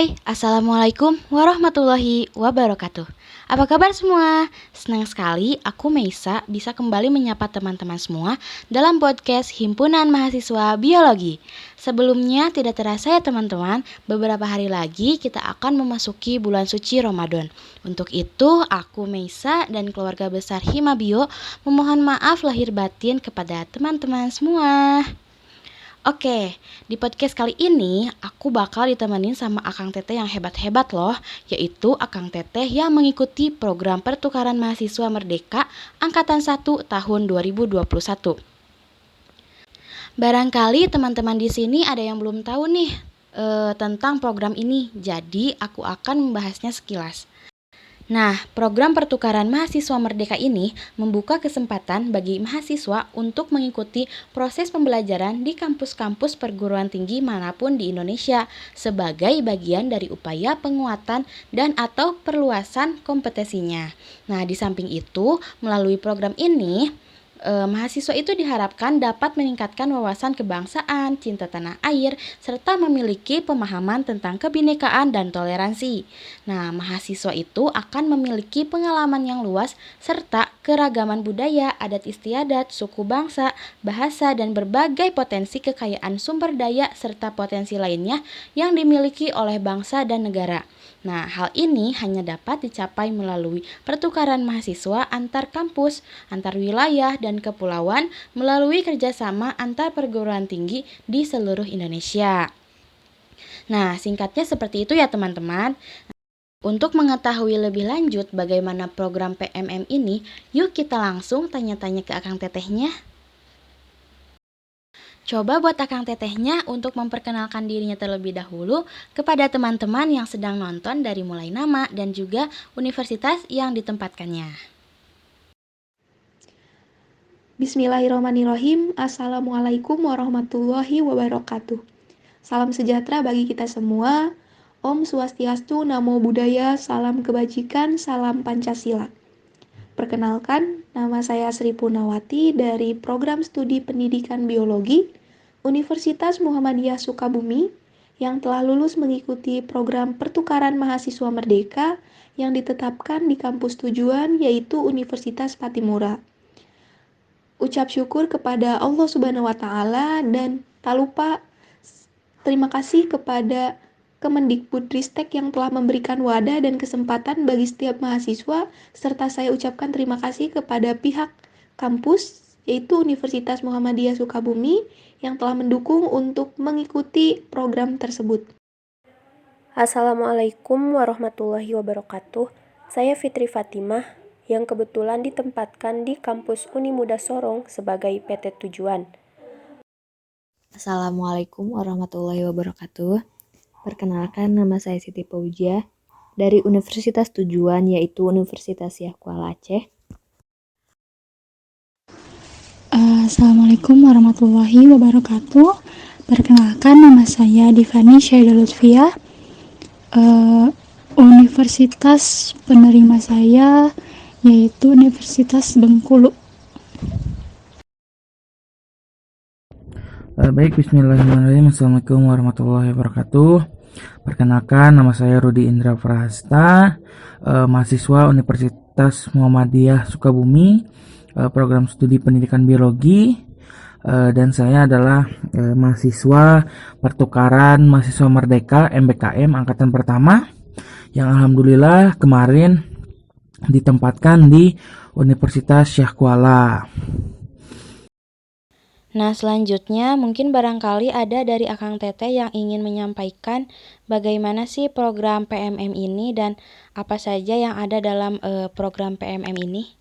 Hai, Assalamualaikum warahmatullahi wabarakatuh. Apa kabar semua? Senang sekali aku Meisa bisa kembali menyapa teman-teman semua dalam podcast Himpunan Mahasiswa Biologi. Sebelumnya tidak terasa ya teman-teman, beberapa hari lagi kita akan memasuki bulan suci Ramadan. Untuk itu, aku Meisa dan keluarga besar Himabio memohon maaf lahir batin kepada teman-teman semua. Oke, di podcast kali ini aku bakal ditemenin sama Akang Teteh yang hebat-hebat loh, yaitu Akang Teteh yang mengikuti program pertukaran mahasiswa Merdeka Angkatan 1 tahun 2021. Barangkali teman-teman di sini ada yang belum tahu nih tentang program ini, jadi aku akan membahasnya sekilas. Nah, program pertukaran mahasiswa Merdeka ini membuka kesempatan bagi mahasiswa untuk mengikuti proses pembelajaran di kampus-kampus perguruan tinggi manapun di Indonesia sebagai bagian dari upaya penguatan dan atau perluasan kompetensinya. Nah, di samping itu, melalui program ini, mahasiswa itu diharapkan dapat meningkatkan wawasan kebangsaan, cinta tanah air, serta memiliki pemahaman tentang kebinekaan dan toleransi. Nah, mahasiswa itu akan memiliki pengalaman yang luas serta keragaman budaya, adat istiadat, suku bangsa, bahasa, dan berbagai potensi kekayaan sumber daya serta potensi lainnya yang dimiliki oleh bangsa dan negara. Nah, hal ini hanya dapat dicapai melalui pertukaran mahasiswa antar kampus, antar wilayah, dan kepulauan melalui kerjasama antar perguruan tinggi di seluruh Indonesia. Nah, singkatnya seperti itu ya teman-teman. Untuk mengetahui lebih lanjut bagaimana program PMM ini, yuk kita langsung tanya-tanya ke Akang Tetehnya. Coba buat Akang Tetehnya untuk memperkenalkan dirinya terlebih dahulu kepada teman-teman yang sedang nonton dari mulai nama dan juga universitas yang ditempatkannya. Bismillahirrahmanirrahim. Assalamualaikum warahmatullahi wabarakatuh. Salam sejahtera bagi kita semua. Om Swastiastu, Namo Buddhaya, salam kebajikan, salam Pancasila. Perkenalkan, nama saya Sri Purnawati dari Program Studi Pendidikan Biologi Universitas Muhammadiyah Sukabumi yang telah lulus mengikuti program pertukaran mahasiswa Merdeka yang ditetapkan di kampus tujuan yaitu Universitas Patimura. Ucap syukur kepada Allah Subhanahu wa Ta'ala dan tak lupa terima kasih kepada Kemendikbudristek yang telah memberikan wadah dan kesempatan bagi setiap mahasiswa, serta saya ucapkan terima kasih kepada pihak kampus, yaitu Universitas Muhammadiyah Sukabumi, yang telah mendukung untuk mengikuti program tersebut. Assalamualaikum warahmatullahi wabarakatuh. Saya Fitri Fatimah yang kebetulan ditempatkan di kampus Unimuda Sorong sebagai PT Tujuan. Assalamualaikum warahmatullahi wabarakatuh. Perkenalkan, nama saya Siti Paujia dari Universitas Tujuan, yaitu Universitas Syekh Kuala Aceh. Assalamualaikum warahmatullahi wabarakatuh. Perkenalkan, nama saya Divani Syaida Lutfia. Universitas penerima saya yaitu Universitas Bengkulu. Baik, bismillahirrahmanirrahim. Assalamualaikum warahmatullahi wabarakatuh. Perkenalkan, nama saya Rudi Indra Prahasta, mahasiswa Universitas Muhammadiyah Sukabumi, program studi pendidikan biologi, dan saya adalah mahasiswa pertukaran mahasiswa Merdeka MBKM angkatan pertama yang alhamdulillah kemarin ditempatkan di Universitas Syekh Kuala. Nah, selanjutnya mungkin barangkali ada dari Akang Teteh yang ingin menyampaikan bagaimana sih program PMM ini dan apa saja yang ada dalam program PMM ini.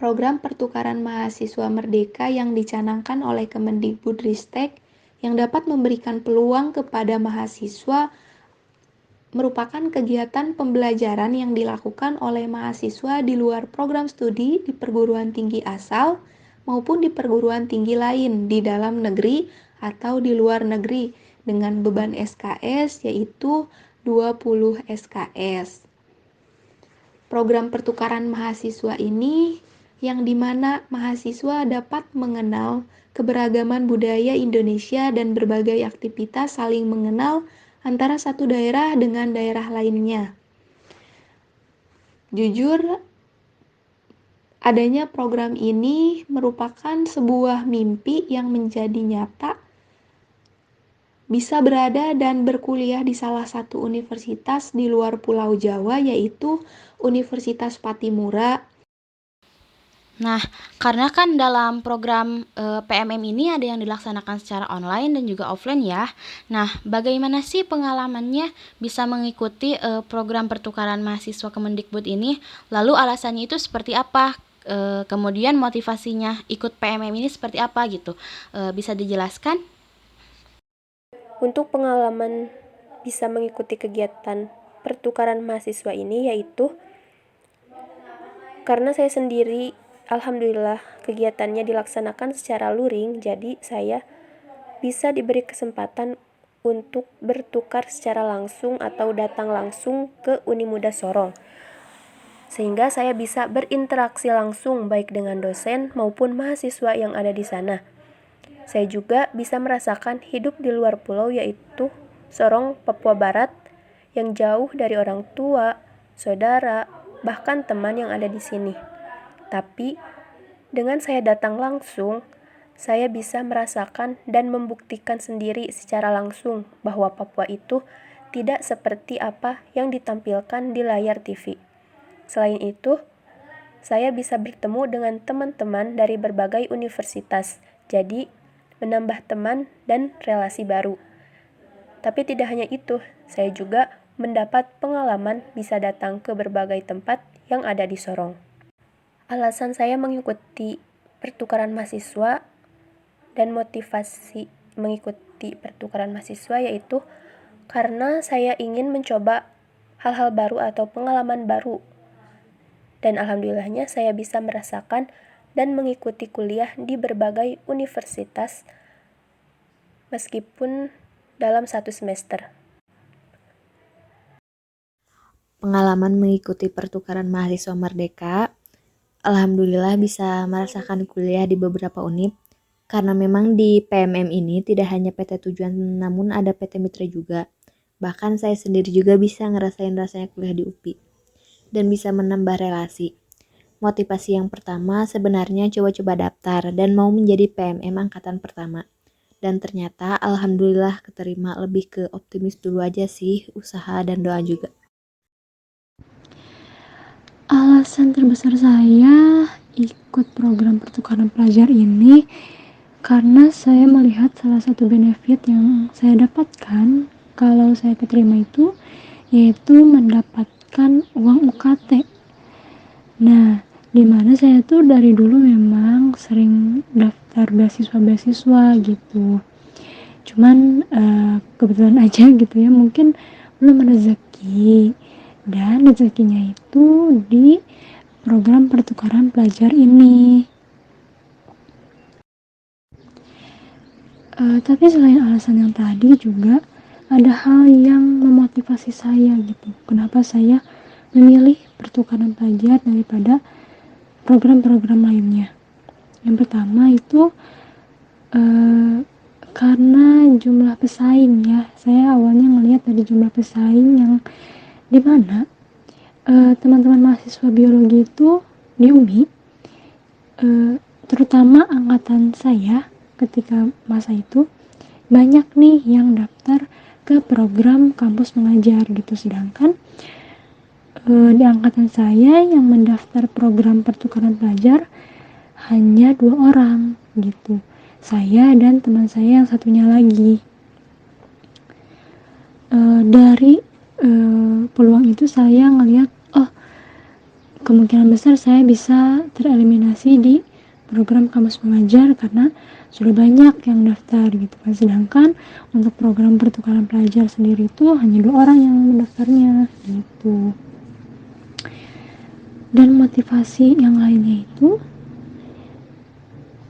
Program pertukaran mahasiswa Merdeka yang dicanangkan oleh Kemendikbudristek yang dapat memberikan peluang kepada mahasiswa merupakan kegiatan pembelajaran yang dilakukan oleh mahasiswa di luar program studi di perguruan tinggi asal maupun di perguruan tinggi lain di dalam negeri atau di luar negeri dengan beban SKS yaitu 20 SKS. Program pertukaran mahasiswa ini yang dimana mahasiswa dapat mengenal keberagaman budaya Indonesia dan berbagai aktivitas saling mengenal antara satu daerah dengan daerah lainnya. Jujur, adanya program ini merupakan sebuah mimpi yang menjadi nyata. Bisa berada dan berkuliah di salah satu universitas di luar Pulau Jawa, yaitu Universitas Patimura. Nah, karena kan dalam program PMM ini ada yang dilaksanakan secara online dan juga offline ya. Nah, bagaimana sih pengalamannya bisa mengikuti program pertukaran mahasiswa Kemendikbud ini? Lalu alasannya itu seperti apa? Kemudian motivasinya ikut PMM ini seperti apa gitu? Bisa dijelaskan? Untuk pengalaman bisa mengikuti kegiatan pertukaran mahasiswa ini yaitu karena saya sendiri alhamdulillah kegiatannya dilaksanakan secara luring, jadi saya bisa diberi kesempatan untuk bertukar secara langsung atau datang langsung ke Unimuda Sorong. Sehingga saya bisa berinteraksi langsung baik dengan dosen maupun mahasiswa yang ada di sana. Saya juga bisa merasakan hidup di luar pulau, yaitu Sorong, Papua Barat, yang jauh dari orang tua, saudara, bahkan teman yang ada di sini. Tapi dengan saya datang langsung, saya bisa merasakan dan membuktikan sendiri secara langsung bahwa Papua itu tidak seperti apa yang ditampilkan di layar TV. Selain itu, saya bisa bertemu dengan teman-teman dari berbagai universitas, jadi menambah teman dan relasi baru. Tapi tidak hanya itu, saya juga mendapat pengalaman bisa datang ke berbagai tempat yang ada di Sorong. Alasan saya mengikuti pertukaran mahasiswa dan motivasi mengikuti pertukaran mahasiswa yaitu karena saya ingin mencoba hal-hal baru atau pengalaman baru. Dan alhamdulillahnya saya bisa merasakan dan mengikuti kuliah di berbagai universitas meskipun dalam satu semester. Pengalaman mengikuti pertukaran mahasiswa Merdeka, alhamdulillah bisa merasakan kuliah di beberapa univ, karena memang di PMM ini tidak hanya PT Tujuan namun ada PT Mitra juga. Bahkan saya sendiri juga bisa ngerasain rasanya kuliah di UPI dan bisa menambah relasi. Motivasi yang pertama sebenarnya coba-coba daftar dan mau menjadi PMM angkatan pertama. Dan ternyata alhamdulillah keterima, lebih ke optimis dulu aja sih, usaha dan doa juga. Alasan terbesar saya ikut program pertukaran pelajar ini karena saya melihat salah satu benefit yang saya dapatkan kalau saya keterima itu yaitu mendapatkan uang UKT. Nah, dimana saya tuh dari dulu memang sering daftar beasiswa gitu. Cuman kebetulan aja gitu ya, mungkin belum rezeki. Dan rezekinya itu di program pertukaran pelajar ini. Tapi selain alasan yang tadi juga ada hal yang memotivasi saya gitu. Kenapa saya memilih pertukaran pelajar daripada program-program lainnya. Yang pertama itu karena jumlah pesaing ya. Saya awalnya ngelihat dari jumlah pesaing yang dimana teman-teman mahasiswa biologi itu di UMI, terutama angkatan saya ketika masa itu banyak nih yang daftar ke program kampus mengajar gitu, sedangkan di angkatan saya yang mendaftar program pertukaran pelajar hanya 2 orang gitu, saya dan teman saya yang satunya lagi. Dari peluang itu saya ngelihat kemungkinan besar saya bisa tereliminasi di program kampus mengajar karena sudah banyak yang daftar gitu kan, sedangkan untuk program pertukaran pelajar sendiri itu hanya 2 orang yang mendaftarnya gitu. Dan motivasi yang lainnya itu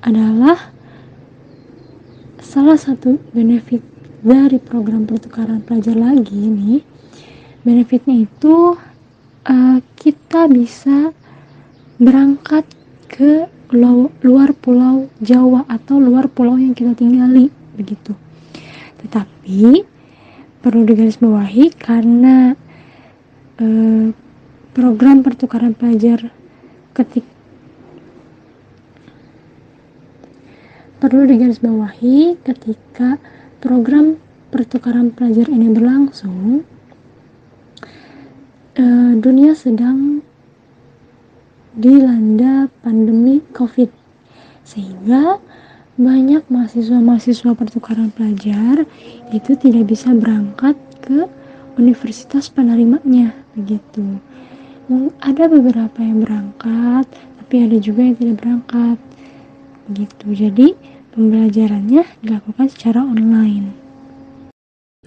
adalah salah satu benefit dari program pertukaran pelajar lagi nih. Benefitnya itu kita bisa berangkat ke luar pulau Jawa atau luar pulau yang kita tinggali begitu. Tetapi perlu digarisbawahi karena program pertukaran pelajar ketika program pertukaran pelajar ini berlangsung, dunia sedang dilanda pandemi COVID, sehingga banyak mahasiswa-mahasiswa pertukaran pelajar itu tidak bisa berangkat ke universitas penerimanya begitu. Ada beberapa yang berangkat, tapi ada juga yang tidak berangkat begitu. Jadi pembelajarannya dilakukan secara online.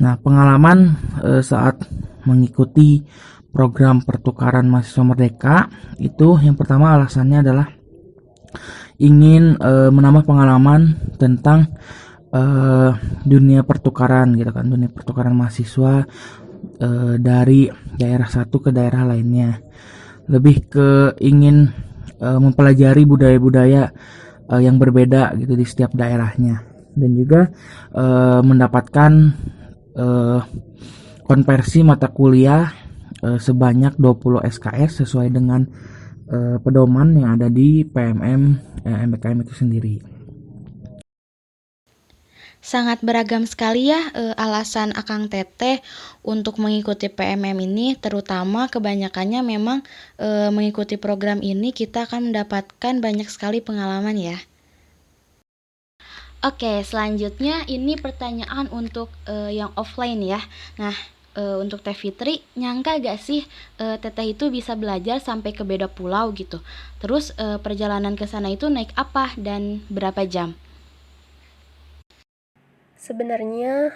Nah, pengalaman saat mengikuti program pertukaran mahasiswa merdeka itu yang pertama alasannya adalah ingin menambah pengalaman tentang dunia pertukaran gitu kan, dunia pertukaran mahasiswa dari daerah satu ke daerah lainnya. Lebih ke ingin mempelajari budaya-budaya yang berbeda gitu di setiap daerahnya, dan juga mendapatkan konversi mata kuliah sebanyak 20 SKS sesuai dengan pedoman yang ada di PMM MBKM itu sendiri. Sangat beragam sekali ya alasan Akang Teteh untuk mengikuti PMM ini, terutama kebanyakannya memang mengikuti program ini kita akan mendapatkan banyak sekali pengalaman ya. Oke, selanjutnya ini pertanyaan untuk yang offline ya. Nah, untuk Teh Fitri, nyangka gak sih Teteh itu bisa belajar sampai ke beda pulau gitu? Terus perjalanan ke sana itu naik apa dan berapa jam? Sebenarnya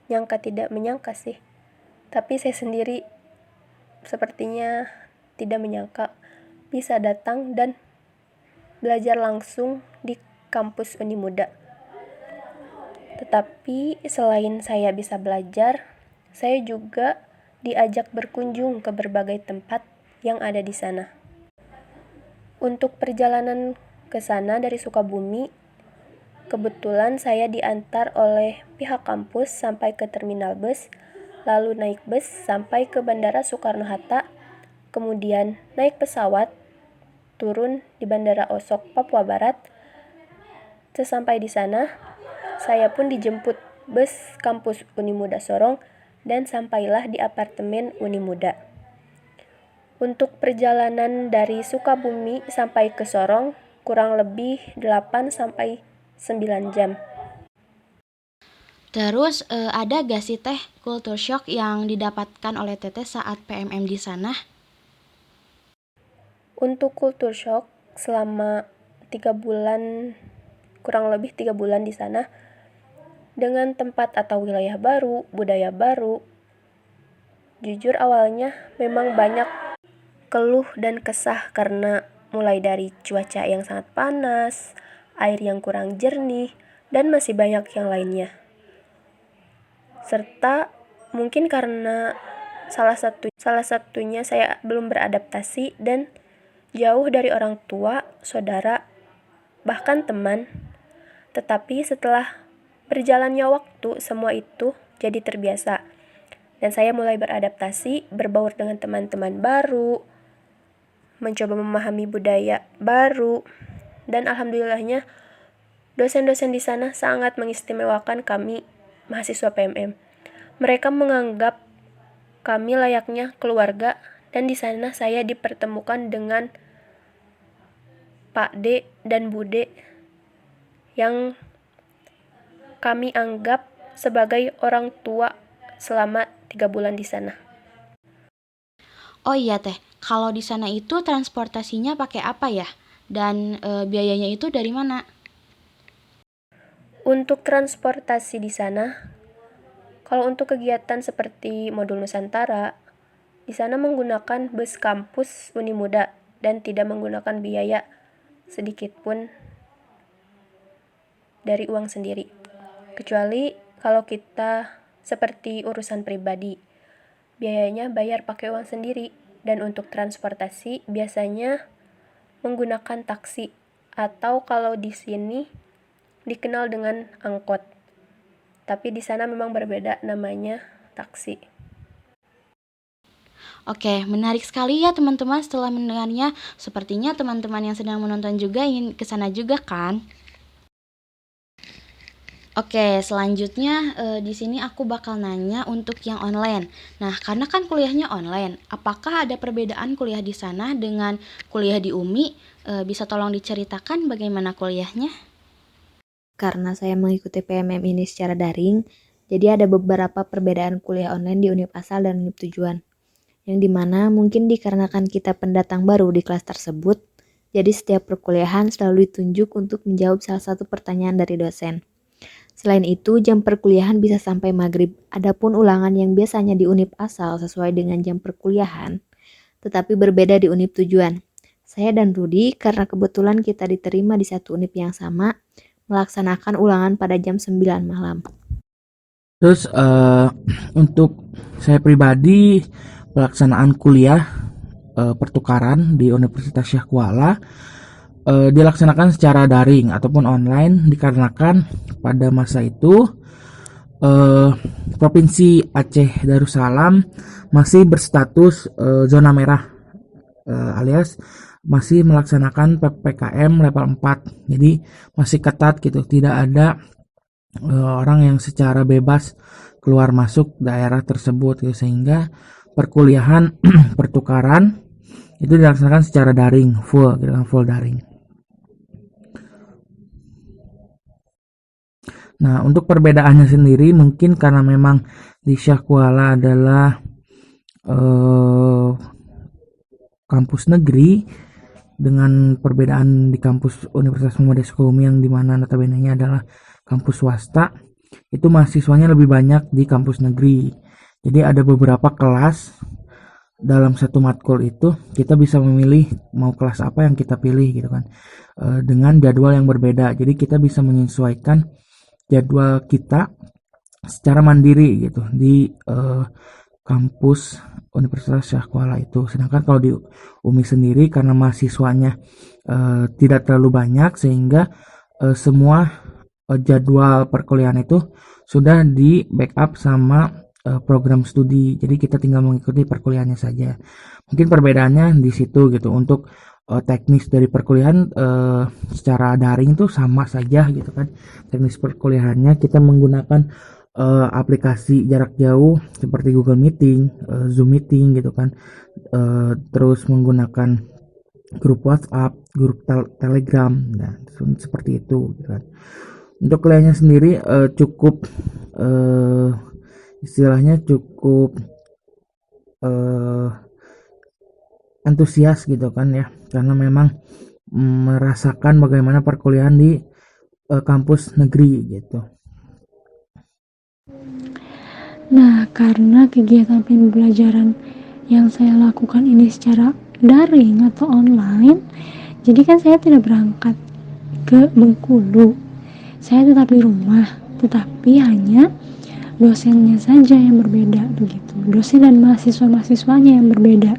nyangka tidak menyangka sih, tapi saya sendiri sepertinya tidak menyangka bisa datang dan belajar langsung di kampus Unimuda. Tetapi selain saya bisa belajar, saya juga diajak berkunjung ke berbagai tempat yang ada di sana. Untuk perjalanan ke sana dari Sukabumi, kebetulan saya diantar oleh pihak kampus sampai ke terminal bus, lalu naik bus sampai ke Bandara Soekarno-Hatta, kemudian naik pesawat, turun di Bandara Osok, Papua Barat. Sesampai di sana, saya pun dijemput bus kampus Unimuda Sorong dan sampailah di apartemen Unimuda. Untuk perjalanan dari Sukabumi sampai ke Sorong kurang lebih 8-9 jam. Terus ada gak sih Teh culture shock yang didapatkan oleh Teteh saat PMM di sana? Untuk culture shock selama 3 bulan, kurang lebih 3 bulan di sana, dengan tempat atau wilayah baru, budaya baru, jujur awalnya memang banyak keluh dan kesah karena mulai dari cuaca yang sangat panas, air yang kurang jernih, dan masih banyak yang lainnya. Serta mungkin karena salah satunya saya belum beradaptasi dan jauh dari orang tua, saudara, bahkan teman. Tetapi setelah berjalannya waktu, semua itu jadi terbiasa. Dan saya mulai beradaptasi, berbaur dengan teman-teman baru, mencoba memahami budaya baru, dan alhamdulillahnya dosen-dosen di sana sangat mengistimewakan kami mahasiswa PMM. Mereka menganggap kami layaknya keluarga, dan di sana saya dipertemukan dengan Pak D dan Bu D yang kami anggap sebagai orang tua selama 3 bulan di sana. Oh iya Teh, kalau di sana itu transportasinya pakai apa ya? Dan biayanya itu dari mana? Untuk transportasi di sana, kalau untuk kegiatan seperti modul Nusantara, di sana menggunakan bus kampus Unimuda dan tidak menggunakan biaya sedikit pun dari uang sendiri. Kecuali kalau kita seperti urusan pribadi, biayanya bayar pakai uang sendiri. Dan untuk transportasi biasanya menggunakan taksi, atau kalau di sini dikenal dengan angkot. Tapi di sana memang berbeda, namanya taksi. Oke, menarik sekali ya teman-teman setelah mendengarnya. Sepertinya teman-teman yang sedang menonton juga ingin ke sana juga kan? Oke, selanjutnya di sini aku bakal nanya untuk yang online. Nah, karena kan kuliahnya online, apakah ada perbedaan kuliah di sana dengan kuliah di UMI? Bisa tolong diceritakan bagaimana kuliahnya? Karena saya mengikuti PMM ini secara daring, jadi ada beberapa perbedaan kuliah online di univ asal dan univ tujuan. Yang dimana mungkin dikarenakan kita pendatang baru di kelas tersebut, jadi setiap perkuliahan selalu ditunjuk untuk menjawab salah satu pertanyaan dari dosen. Selain itu, jam perkuliahan bisa sampai maghrib. Adapun ulangan yang biasanya di univ asal sesuai dengan jam perkuliahan, tetapi berbeda di univ tujuan. Saya dan Rudi, karena kebetulan kita diterima di satu univ yang sama, melaksanakan ulangan pada jam 9 malam. Terus untuk saya pribadi, pelaksanaan kuliah pertukaran di Universitas Syekh Kuala dilaksanakan secara daring ataupun online dikarenakan pada masa itu Provinsi Aceh Darussalam masih berstatus zona merah alias masih melaksanakan PPKM level 4. Jadi masih ketat gitu, tidak ada orang yang secara bebas keluar masuk daerah tersebut gitu, sehingga perkuliahan pertukaran itu dilaksanakan secara daring, full daring. Nah, untuk perbedaannya sendiri mungkin karena memang di Syekh Kuala adalah kampus negeri dengan perbedaan di kampus Universitas Muhammadiyah Sukabumi yang dimana notabene-nya adalah kampus swasta, itu mahasiswanya lebih banyak di kampus negeri. Jadi ada beberapa kelas dalam satu matkul itu kita bisa memilih mau kelas apa yang kita pilih gitu kan, dengan jadwal yang berbeda. Jadi kita bisa menyesuaikan jadwal kita secara mandiri gitu di kampus Universitas Syekh Kuala itu. Sedangkan kalau di UMI sendiri karena mahasiswanya tidak terlalu banyak, sehingga semua jadwal perkuliahan itu sudah di backup sama program studi. Jadi kita tinggal mengikuti perkuliahannya saja. Mungkin perbedaannya di situ gitu. Untuk teknis dari perkuliahan secara daring tuh sama saja gitu kan. Teknis perkuliahannya kita menggunakan aplikasi jarak jauh seperti Google Meeting, Zoom Meeting gitu kan, terus menggunakan grup WhatsApp, grup Telegram, nah seperti itu gitu kan. Untuk kuliahnya sendiri cukup istilahnya cukup antusias gitu kan ya, karena memang merasakan bagaimana perkuliahan di kampus negeri gitu. Nah, karena kegiatan pembelajaran yang saya lakukan ini secara daring atau online, jadi kan saya tidak berangkat ke Bengkulu. Saya tetap di rumah, tetapi hanya dosennya saja yang berbeda begitu. Dosen dan mahasiswa-mahasiswanya yang berbeda.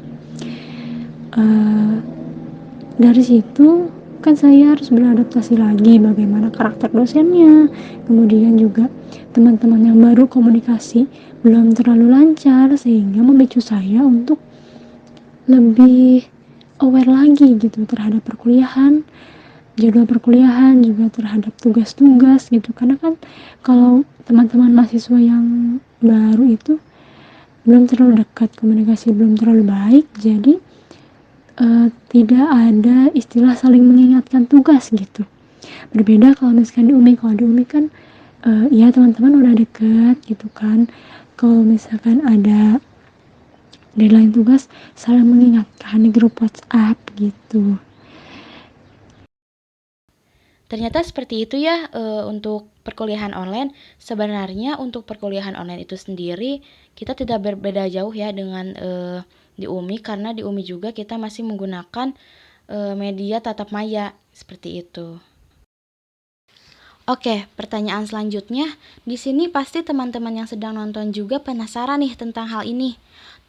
Dari situ kan saya harus beradaptasi lagi bagaimana karakter dosennya, kemudian juga teman-teman yang baru komunikasi belum terlalu lancar, sehingga memicu saya untuk lebih aware lagi gitu terhadap perkuliahan, jadwal perkuliahan, juga terhadap tugas-tugas gitu. Karena kan kalau teman-teman mahasiswa yang baru itu belum terlalu dekat, komunikasi belum terlalu baik, jadi tidak ada istilah saling mengingatkan tugas gitu. Berbeda kalau misalkan di UMI. Kalau di UMI kan ya teman-teman udah dekat gitu kan. Kalau misalkan ada deadline tugas, saling mengingatkan di grup WhatsApp gitu. Ternyata seperti itu ya untuk perkuliahan online. Sebenarnya untuk perkuliahan online itu sendiri kita tidak berbeda jauh ya dengan di UMI, karena di UMI juga kita masih menggunakan media tatap maya seperti itu. Oke, pertanyaan selanjutnya, di sini pasti teman-teman yang sedang nonton juga penasaran nih tentang hal ini.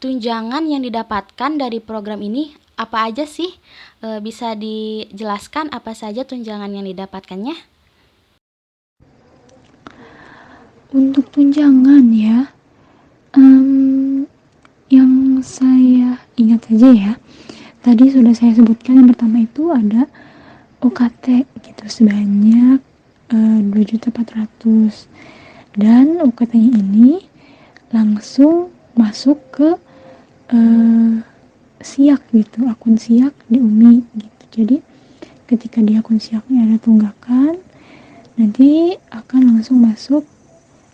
Tunjangan yang didapatkan dari program ini apa aja sih? Bisa dijelaskan apa saja tunjangan yang didapatkannya? Untuk tunjangan ya, yang saya ingat saja ya, tadi sudah saya sebutkan yang pertama itu ada UKT gitu sebanyak 2.400.000 dan UKT-nya ini langsung masuk ke SIAK gitu, akun SIAK di UMI gitu. Jadi ketika di akun SIAK-nya ada tunggakan, nanti akan langsung masuk,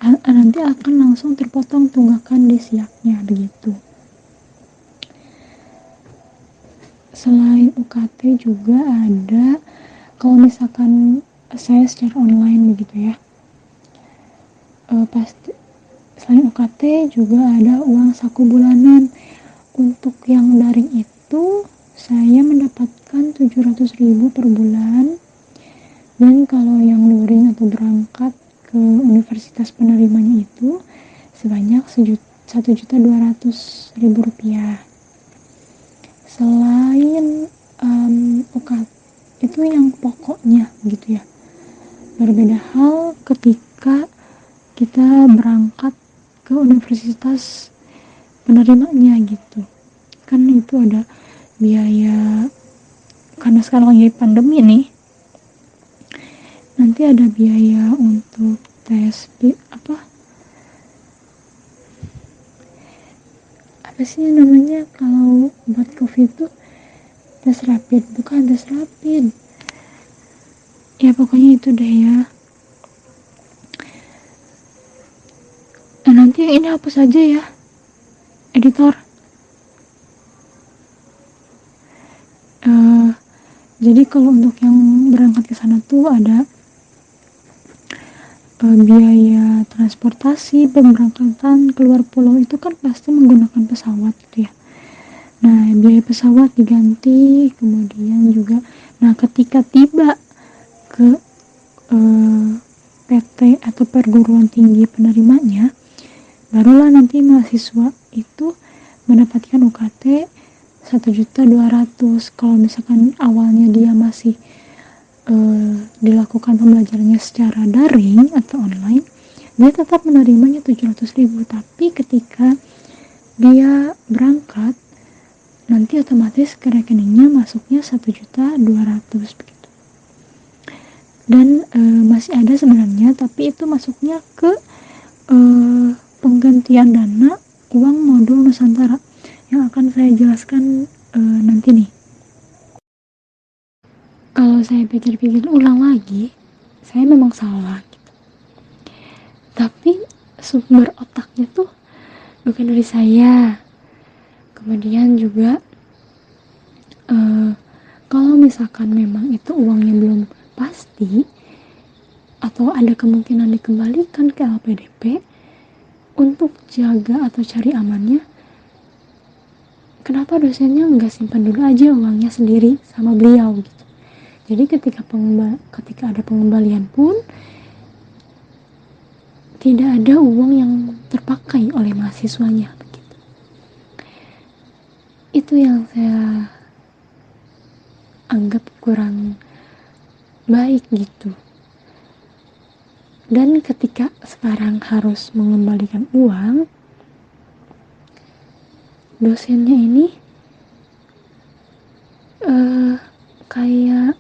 nanti akan langsung terpotong tunggakan di SIAK-nya begitu. Selain UKT juga ada, kalau misalkan saya secara online begitu ya, pasti selain UKT juga ada uang saku bulanan. Untuk yang daring itu saya mendapatkan 700.000 per bulan, dan kalau yang luring atau berangkat ke universitas penerimanya itu sebanyak 1.200.000 rupiah. Selain UKT itu yang pokoknya gitu ya, berbeda hal ketika kita berangkat ke universitas penerimanya gitu, kan itu ada biaya, karena sekarang lagi pandemi nih, nanti ada biaya untuk tes apa sih namanya kalau buat covid tuh, tes rapid, bukan tes rapid ya, pokoknya itu deh ya. Nanti yang ini hapus aja ya editor. Jadi kalau untuk yang berangkat ke sana tuh ada biaya transportasi, pemberangkatan keluar pulau itu kan pasti menggunakan pesawat gitu ya. Nah, biaya pesawat diganti, kemudian juga, nah ketika tiba ke PT atau perguruan tinggi penerimanya, barulah nanti mahasiswa itu mendapatkan UKT 1.200.000. Kalau misalkan awalnya dia masih dilakukan pembelajarannya secara daring atau online, dia tetap menerimanya 700.000. Tapi ketika dia berangkat, nanti otomatis ke rekeningnya masuknya 1.200.000 begitu. Dan masih ada sebenarnya, tapi itu masuknya ke penggantian dana uang modul Nusantara yang akan saya jelaskan nanti nih. Kalau saya pikir-pikir ulang lagi, saya memang salah gitu. Tapi sumber otaknya tuh bukan dari saya. Kemudian juga kalau misalkan memang itu uangnya belum pasti atau ada kemungkinan dikembalikan ke LPDP, untuk jaga atau cari amannya, kenapa dosennya nggak simpan dulu aja uangnya sendiri sama beliau gitu. Jadi ketika ada pengembalian pun tidak ada uang yang terpakai oleh mahasiswanya begitu. Itu yang saya anggap kurang baik gitu. Dan ketika sekarang harus mengembalikan uang, dosennya ini kayak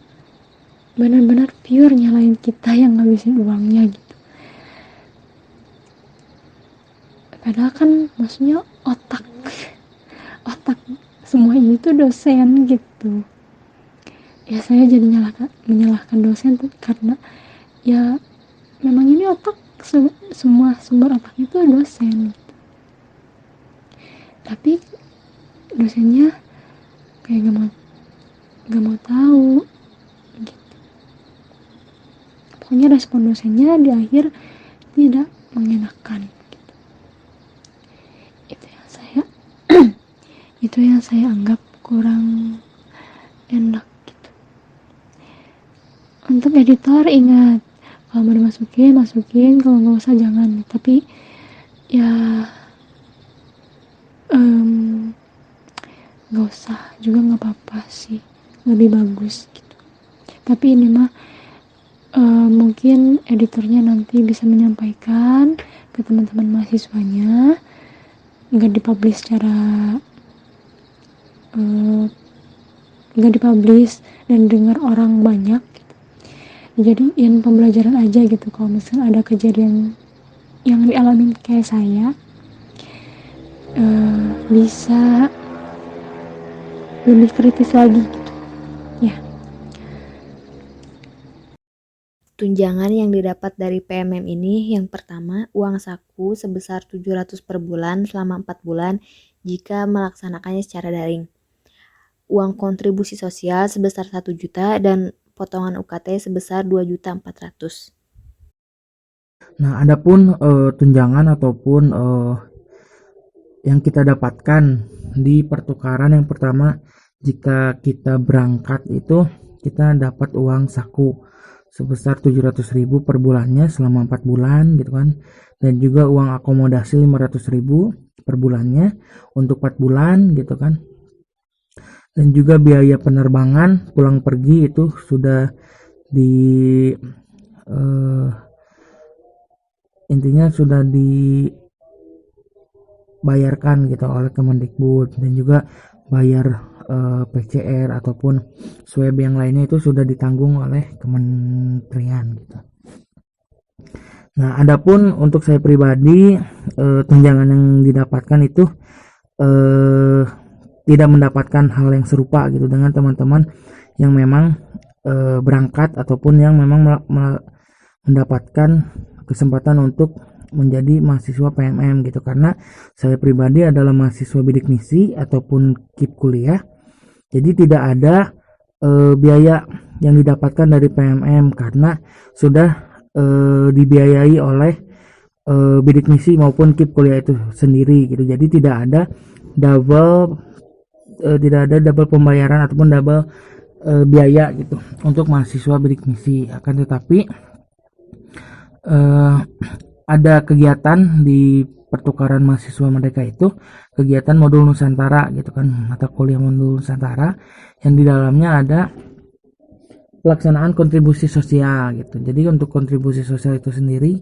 benar-benar pure nyalain kita yang ngabisin uangnya gitu. Padahal kan maksudnya otak semua ini tuh dosen gitu. Ya saya jadi menyalahkan dosen tuh, karena ya memang ini otak, semua sumber otak itu dosen gitu. Tapi dosennya kayak gak mau tahu gitu. Pokoknya respon dosennya di akhir tidak mengenakan gitu. Itu yang saya anggap kurang enak gitu. Untuk editor ingat, kalau mau masukin, kalau nggak usah jangan. Tapi ya nggak nggak usah juga nggak apa-apa sih, lebih bagus gitu. Tapi ini mah mungkin editornya nanti bisa menyampaikan ke teman-teman mahasiswanya, nggak dipublish secara nggak dipublish dan dengar orang banyak gitu. Jadiin pembelajaran aja gitu. Kalau misalnya ada kejadian yang dialami kayak saya, bisa lebih kritis lagi gitu ya. Tunjangan yang didapat dari PMM ini yang pertama, uang saku sebesar 700 per bulan selama 4 bulan jika melaksanakannya secara daring. Uang kontribusi sosial sebesar 1 juta dan potongan UKT sebesar 2.400.000. Nah, adapun tunjangan ataupun yang kita dapatkan di pertukaran yang pertama, jika kita berangkat itu kita dapat uang saku sebesar 700.000 per bulannya selama 4 bulan gitu kan, dan juga uang akomodasi 500.000 per bulannya untuk 4 bulan gitu kan, dan juga biaya penerbangan pulang pergi itu sudah intinya sudah dibayarkan gitu oleh Kemendikbud, dan juga bayar PCR ataupun swab yang lainnya itu sudah ditanggung oleh kementerian gitu. Nah, adapun untuk saya pribadi, tunjangan yang didapatkan itu tidak mendapatkan hal yang serupa gitu dengan teman-teman yang memang berangkat ataupun yang memang mendapatkan kesempatan untuk menjadi mahasiswa PMM gitu, karena saya pribadi adalah mahasiswa bidik misi ataupun KIP kuliah, jadi tidak ada biaya yang didapatkan dari PMM karena sudah dibiayai oleh bidik misi maupun KIP kuliah itu sendiri gitu. Jadi tidak ada double pembayaran ataupun double biaya gitu untuk mahasiswa bidik misi. Akan tetapi ada kegiatan di pertukaran mahasiswa merdeka itu, kegiatan modul Nusantara gitu kan, mata kuliah modul Nusantara yang di dalamnya ada pelaksanaan kontribusi sosial gitu. Jadi untuk kontribusi sosial itu sendiri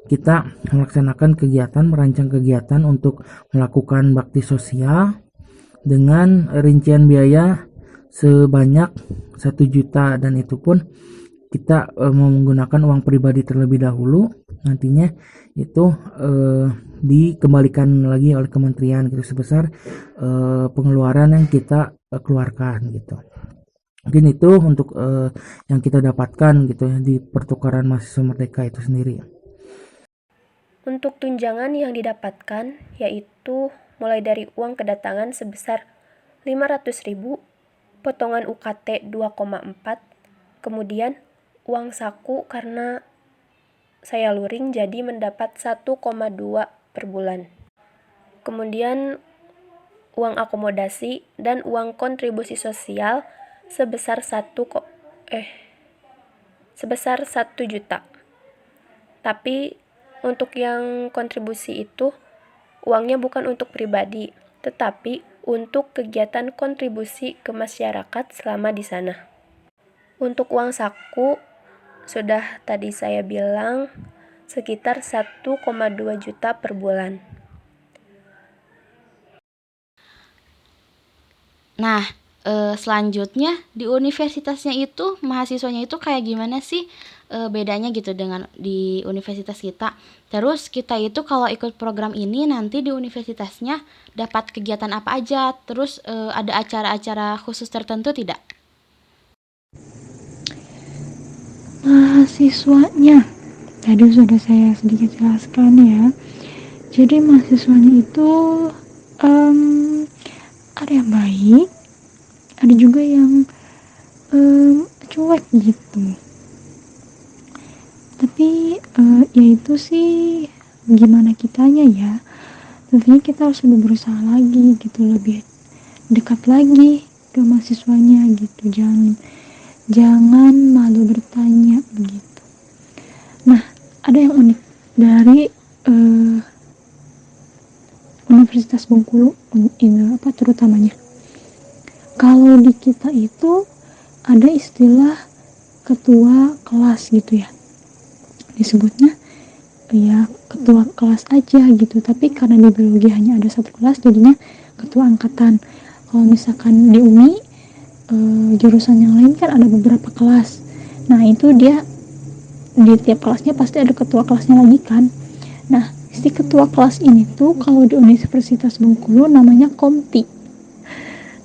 kita melaksanakan kegiatan, merancang kegiatan untuk melakukan bakti sosial dengan rincian biaya sebanyak 1 juta, dan itu pun kita menggunakan uang pribadi terlebih dahulu, nantinya itu dikembalikan lagi oleh kementerian gitu sebesar pengeluaran yang kita keluarkan gitu. Mungkin itu untuk yang kita dapatkan gitu ya di pertukaran mahasiswa merdeka itu sendiri. Untuk tunjangan yang didapatkan yaitu mulai dari uang kedatangan sebesar 500.000, potongan UKT 2,4, kemudian uang saku karena saya luring jadi mendapat 1,2 per bulan. Kemudian uang akomodasi dan uang kontribusi sosial sebesar 1 juta. Tapi untuk yang kontribusi itu uangnya bukan untuk pribadi, tetapi untuk kegiatan kontribusi ke masyarakat selama di sana. Untuk uang saku sudah tadi saya bilang sekitar 1,2 juta per bulan. Nah, selanjutnya di universitasnya itu mahasiswanya itu kayak gimana sih bedanya gitu dengan di universitas kita. Terus kita itu kalau ikut program ini nanti di universitasnya dapat kegiatan apa aja, terus ada acara-acara khusus tertentu tidak? Mahasiswanya tadi sudah saya sedikit jelaskan ya. Jadi mahasiswanya itu ada yang baik, ada juga yang cuek gitu. Tapi ya itu sih gimana kitanya ya. Tentunya kita harus lebih berusaha lagi gitu, lebih dekat lagi ke mahasiswanya gitu. Jangan malu bertanya begitu. Nah, ada yang unik dari Universitas Bengkulu ini terutamanya. kalau di kita itu ada istilah ketua kelas gitu ya, disebutnya ya ketua kelas aja gitu, tapi karena di biologi hanya ada satu kelas jadinya ketua angkatan. Kalau misalkan di UMI jurusan yang lain kan ada beberapa kelas, nah itu dia di tiap kelasnya pasti ada ketua kelasnya lagi kan. Nah si ketua kelas ini tuh kalau di Universitas Bengkulu namanya komti.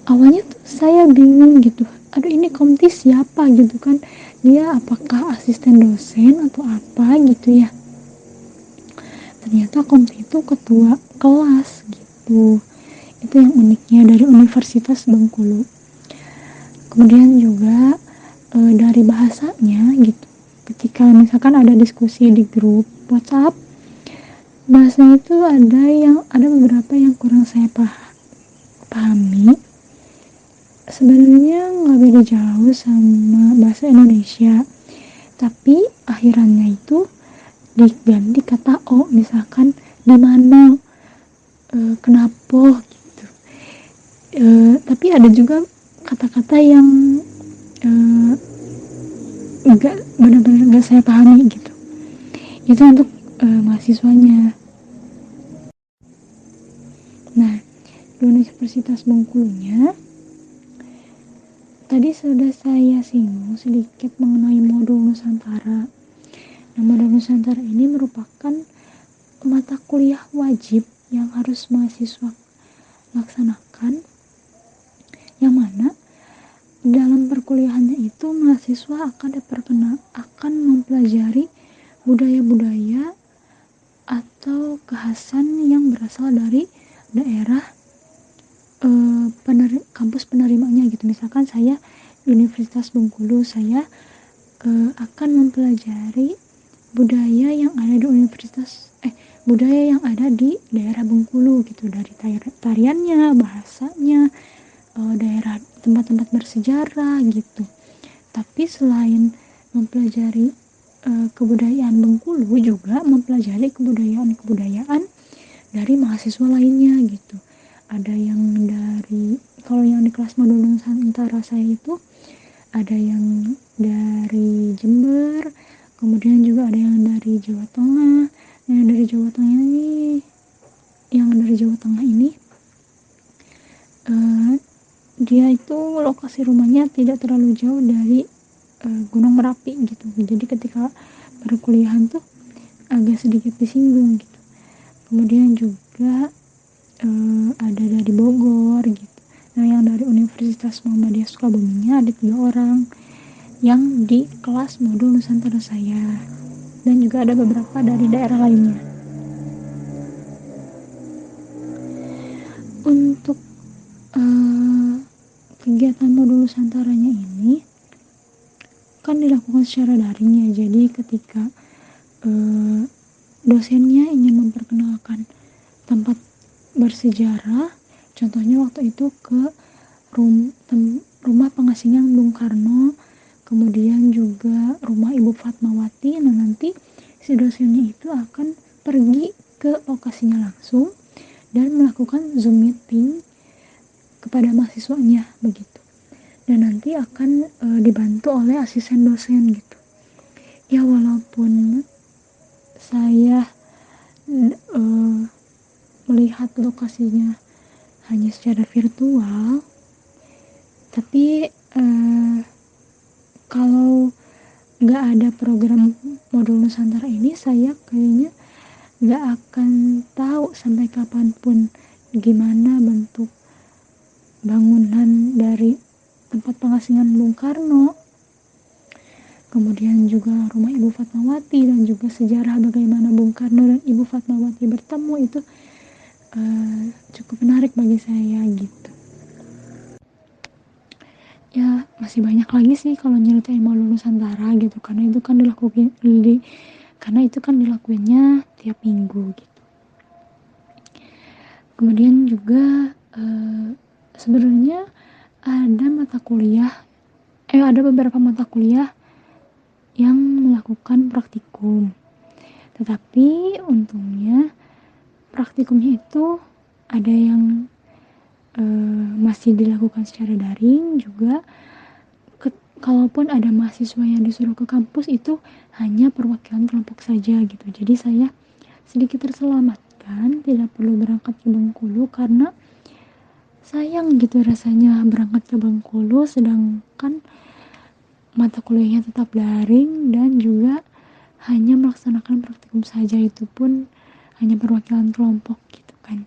Awalnya tuh saya bingung gitu, aduh ini komti siapa gitu kan, dia apakah asisten dosen atau apa gitu ya. Ternyata komti itu ketua kelas gitu. Itu yang uniknya dari Universitas Bengkulu. Kemudian juga dari bahasanya gitu, ketika misalkan ada diskusi di grup WhatsApp, bahasanya itu ada beberapa yang kurang saya pahami. Sebenarnya nggak beda jauh sama bahasa Indonesia, tapi akhirannya itu diganti kata o, misalkan di mana, kenapa gitu. Tapi ada juga kata-kata yang nggak benar-benar nggak saya pahami gitu. Itu untuk mahasiswanya. Nah, di Universitas Bengkulunya tadi sudah saya singgung sedikit mengenai modul Nusantara. Nah, modul Nusantara ini merupakan mata kuliah wajib yang harus mahasiswa laksanakan, yang mana dalam perkuliahannya itu mahasiswa akan mempelajari budaya-budaya atau kekhasan yang berasal dari daerah kampus penerimanya gitu. Misalkan saya di Universitas Bengkulu, saya akan mempelajari budaya yang ada di daerah Bengkulu gitu, dari tariannya, bahasanya, daerah tempat-tempat bersejarah gitu. Tapi selain mempelajari kebudayaan Bengkulu, juga mempelajari kebudayaan dari mahasiswa lainnya gitu. Ada yang kalau yang di kelas modul Nusantara saya itu ada yang dari Jember, kemudian juga ada yang dari Jawa Tengah. Yang dari Jawa Tengah ini dia itu lokasi rumahnya tidak terlalu jauh dari Gunung Merapi gitu. Jadi ketika perkuliahan tuh agak sedikit disinggung gitu. Kemudian juga ada dari Bogor gitu. Nah, yang dari Universitas Muhammadiyah Sukabuminya ada 3 orang yang di kelas modul Nusantara saya, dan juga ada beberapa dari daerah lainnya. Untuk kegiatan modul Nusantaranya ini kan dilakukan secara daring ya, jadi ketika dosennya ingin memperkenalkan tempat bersejarah, contohnya waktu itu ke rumah pengasingan Bung Karno, kemudian juga rumah Ibu Fatmawati. Nah, nanti si dosennya itu akan pergi ke lokasinya langsung dan melakukan Zoom meeting kepada mahasiswanya begitu. Dan nanti akan dibantu oleh asisten dosen gitu. Ya, walaupun saya melihat lokasinya hanya secara virtual, tapi kalau nggak ada program modul Nusantara ini, saya kayaknya nggak akan tahu sampai kapanpun gimana bentuk bangunan dari tempat pengasingan Bung Karno, kemudian juga rumah Ibu Fatmawati, dan juga sejarah bagaimana Bung Karno dan Ibu Fatmawati bertemu. Itu cukup menarik bagi saya gitu. Ya, masih banyak lagi sih kalau nyeritain modul Nusantara gitu, karena itu kan dilakuinnya tiap minggu gitu. Kemudian juga sebenarnya ada beberapa mata kuliah yang melakukan praktikum, tetapi untungnya praktikumnya itu ada yang masih dilakukan secara daring juga. Kalaupun ada mahasiswa yang disuruh ke kampus itu hanya perwakilan kelompok saja gitu. Jadi saya sedikit terselamatkan, tidak perlu berangkat ke Bengkulu karena sayang gitu rasanya berangkat ke Bengkulu sedangkan mata kuliahnya tetap daring dan juga hanya melaksanakan praktikum saja, itu pun hanya perwakilan kelompok gitu kan.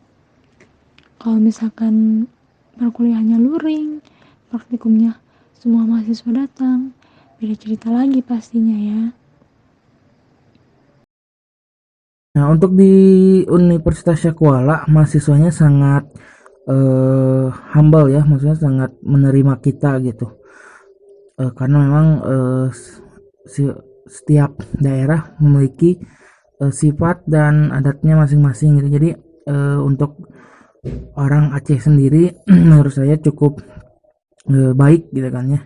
Kalau misalkan perkuliahannya luring, praktikumnya semua mahasiswa datang, beda cerita lagi pastinya ya. Nah, untuk di Universitas Syakuala, mahasiswanya sangat humble ya, maksudnya sangat menerima kita gitu. Karena memang setiap daerah memiliki sifat dan adatnya masing-masing gitu. Jadi untuk orang Aceh sendiri menurut saya cukup baik gitu kan ya,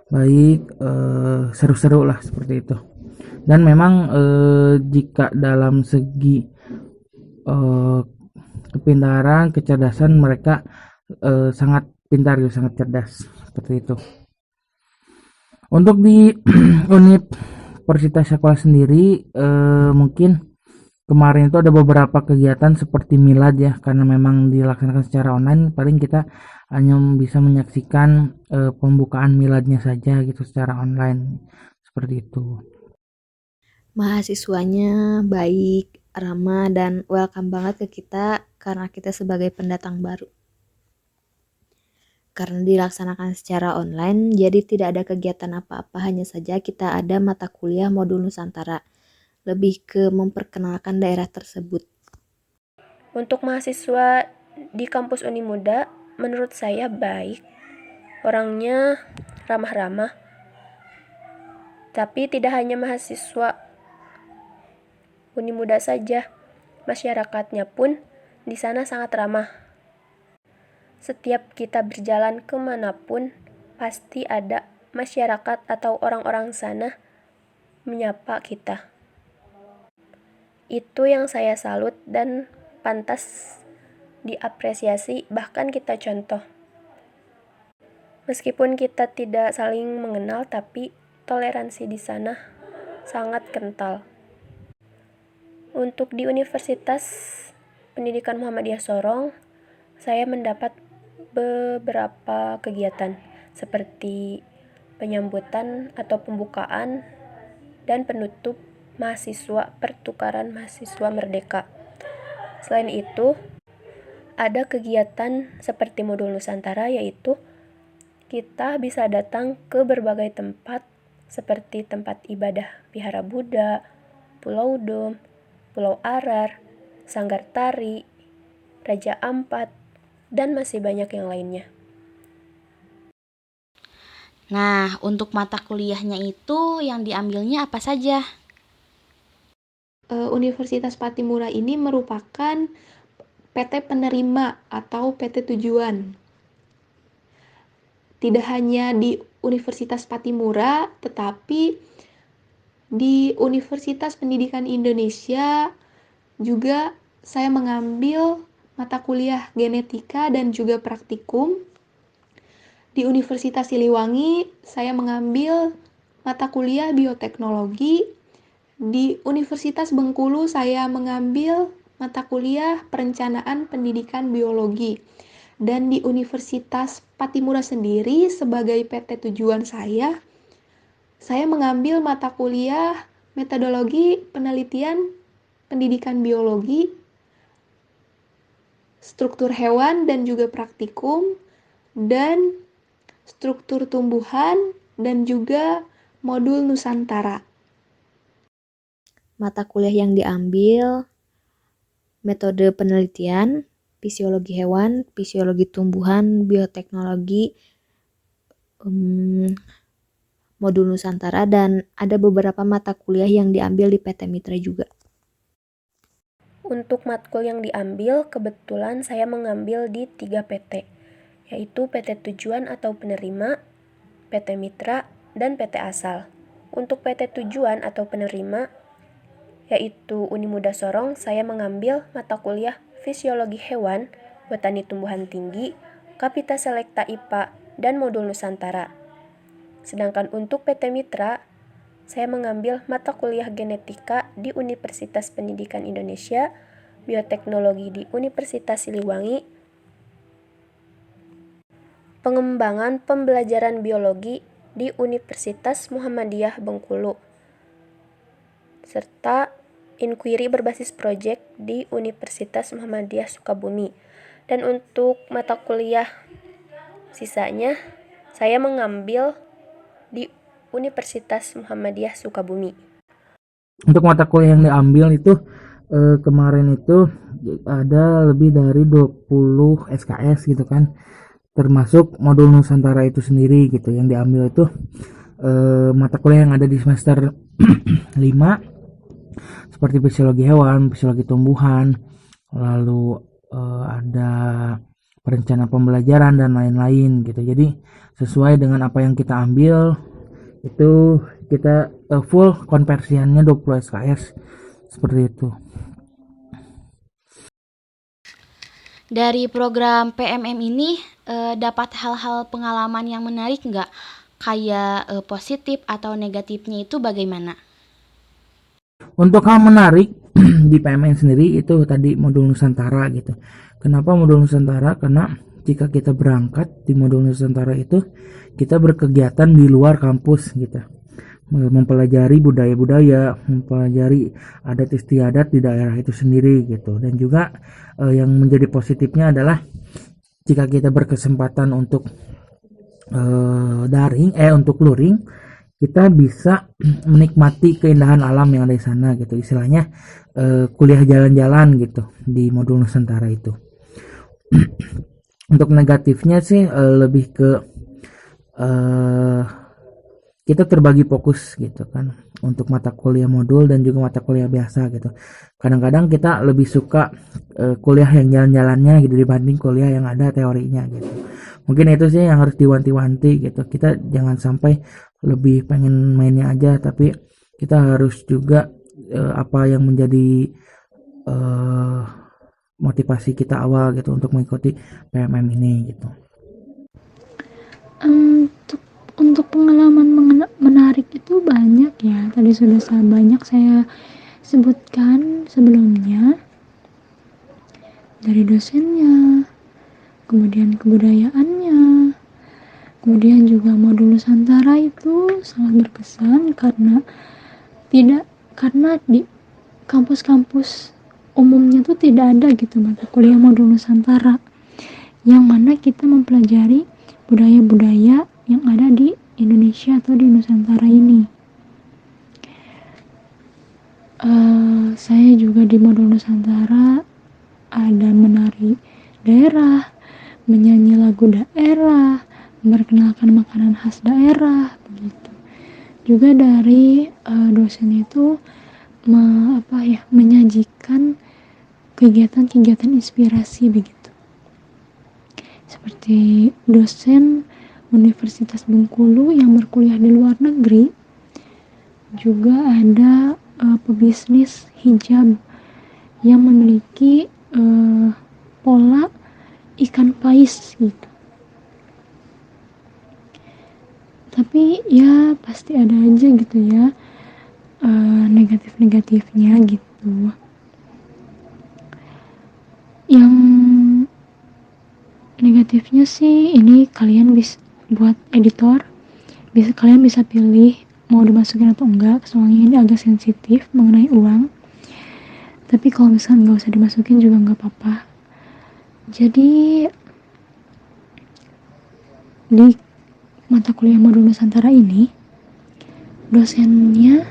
baik, seru-seru lah seperti itu. Dan memang jika dalam segi eh, kepintaran, kecerdasan mereka sangat pintar gitu, sangat cerdas seperti itu. Untuk di Universitas Sekolah sendiri mungkin kemarin itu ada beberapa kegiatan seperti milad ya, karena memang dilaksanakan secara online, paling kita hanya bisa menyaksikan pembukaan miladnya saja gitu secara online seperti itu. Mahasiswanya baik, ramah, dan welcome banget ke kita karena kita sebagai pendatang baru. Karena dilaksanakan secara online, jadi tidak ada kegiatan apa-apa, hanya saja kita ada mata kuliah modul Nusantara, lebih ke memperkenalkan daerah tersebut. Untuk mahasiswa di kampus Unimuda, menurut saya baik. Orangnya ramah-ramah. Tapi tidak hanya mahasiswa Unimuda saja, masyarakatnya pun di sana sangat ramah. Setiap kita berjalan kemanapun, pasti ada masyarakat atau orang-orang sana menyapa kita. Itu yang saya salut dan pantas diapresiasi, bahkan kita contoh. Meskipun kita tidak saling mengenal, tapi toleransi di sana sangat kental. Untuk di Universitas Pendidikan Muhammadiyah Sorong, saya mendapat beberapa kegiatan seperti penyambutan atau pembukaan dan penutup mahasiswa pertukaran mahasiswa merdeka. Selain itu, ada kegiatan seperti modul Nusantara, yaitu kita bisa datang ke berbagai tempat seperti tempat ibadah Vihara Buddha, Pulau Dom, Pulau Arar, Sanggar Tari, Raja Ampat, dan masih banyak yang lainnya. Nah, untuk mata kuliahnya itu yang diambilnya apa saja? Universitas Patimura ini merupakan PT penerima atau PT tujuan. Tidak hanya di Universitas Patimura, tetapi di Universitas Pendidikan Indonesia juga saya mengambil mata kuliah genetika dan juga praktikum. Di Universitas Siliwangi saya mengambil mata kuliah bioteknologi. Di Universitas Bengkulu saya mengambil mata kuliah perencanaan pendidikan biologi. Dan di Universitas Patimura sendiri sebagai PT tujuan saya mengambil mata kuliah metodologi penelitian pendidikan biologi, struktur hewan dan juga praktikum, dan struktur tumbuhan, dan juga modul Nusantara. Mata kuliah yang diambil, metode penelitian, fisiologi hewan, fisiologi tumbuhan, bioteknologi, modul Nusantara, dan ada beberapa mata kuliah yang diambil di PT Mitra juga. Untuk matkul yang diambil, kebetulan saya mengambil di 3 PT, yaitu PT Tujuan atau Penerima, PT Mitra, dan PT Asal. Untuk PT Tujuan atau Penerima, yaitu Unimuda Sorong, saya mengambil mata kuliah Fisiologi Hewan, Botani Tumbuhan Tinggi, Kapita Selekta IPA, dan modul Nusantara. Sedangkan untuk PT Mitra, saya mengambil mata kuliah genetika di Universitas Pendidikan Indonesia, bioteknologi di Universitas Siliwangi, pengembangan pembelajaran biologi di Universitas Muhammadiyah Bengkulu, serta inquiry berbasis proyek di Universitas Muhammadiyah Sukabumi. Dan untuk mata kuliah sisanya, saya mengambil di Universitas Muhammadiyah Sukabumi. Untuk mata kuliah yang diambil itu kemarin itu ada lebih dari 20 SKS gitu kan, termasuk modul Nusantara itu sendiri gitu. Yang diambil itu mata kuliah yang ada di semester 5 seperti fisiologi hewan, fisiologi tumbuhan, lalu ada perencanaan pembelajaran dan lain-lain gitu. Jadi sesuai dengan apa yang kita ambil itu kita full konversiannya 20 SKS seperti itu. Dari program PMM ini dapat hal-hal pengalaman yang menarik nggak? Kayak positif atau negatifnya itu bagaimana? Untuk hal menarik di PMN sendiri itu tadi modul Nusantara gitu. Kenapa modul Nusantara? Karena jika kita berangkat di modul Nusantara itu kita berkegiatan di luar kampus gitu, mempelajari budaya-budaya, mempelajari adat istiadat di daerah itu sendiri gitu. Dan juga yang menjadi positifnya adalah jika kita berkesempatan untuk untuk luring, kita bisa menikmati keindahan alam yang ada di sana gitu. Istilahnya kuliah jalan-jalan gitu di modul Nusantara itu. Untuk negatifnya sih lebih ke kita terbagi fokus gitu kan untuk mata kuliah modul dan juga mata kuliah biasa gitu. Kadang-kadang kita lebih suka kuliah yang jalan-jalannya gitu dibanding kuliah yang ada teorinya gitu. Mungkin itu sih yang harus diwanti-wanti gitu. Kita jangan sampai lebih pengen mainnya aja, tapi kita harus juga apa yang menjadi motivasi kita awal gitu untuk mengikuti PMM ini gitu. Untuk pengalaman menarik itu banyak ya. Tadi sudah banyak saya sebutkan sebelumnya, dari dosennya, kemudian kebudayaannya, kemudian juga modul Nusantara itu sangat berkesan karena di kampus-kampus umumnya tuh tidak ada gitu mata kuliah modul Nusantara yang mana kita mempelajari budaya-budaya yang ada di Indonesia atau di Nusantara ini. Saya juga di modul Nusantara ada menari daerah, menyanyi lagu daerah, memperkenalkan makanan khas daerah, begitu. Juga dari dosen itu menyajikan kegiatan-kegiatan inspirasi begitu. Seperti dosen Universitas Bengkulu yang berkuliah di luar negeri, juga ada pebisnis hijab yang memiliki pola ikan pais gitu. Tapi ya pasti ada aja gitu ya negatif-negatifnya gitu. Yang negatifnya sih ini kalian bisa buat editor, kalian bisa pilih mau dimasukin atau enggak, soalnya ini agak sensitif mengenai uang. Tapi kalau misalnya nggak usah dimasukin juga nggak apa-apa. Jadi di mata kuliah modul Nusantara ini dosennya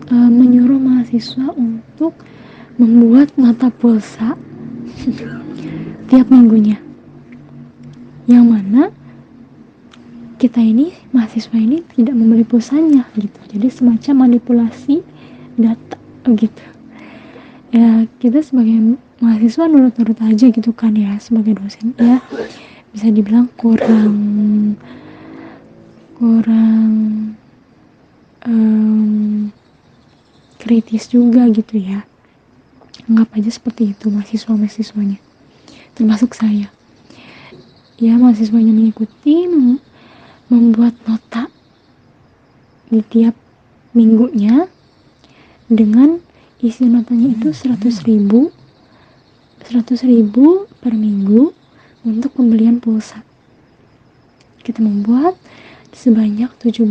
menyuruh mahasiswa untuk membuat mata pulsa tiap minggunya, yang mana kita ini mahasiswa ini tidak membeli pulsanya gitu. Jadi semacam manipulasi data gitu ya. Kita sebagai mahasiswa nurut-nurut aja gitu kan ya, sebagai dosen ya bisa dibilang kurang kritis juga gitu ya. Anggap aja seperti itu mahasiswa-mahasiswanya. termasuk saya. Ya, mahasiswanya mengikuti membuat nota di tiap minggunya dengan isi notanya itu 100.000 per minggu untuk pembelian pulsa. Kita membuat sebanyak 17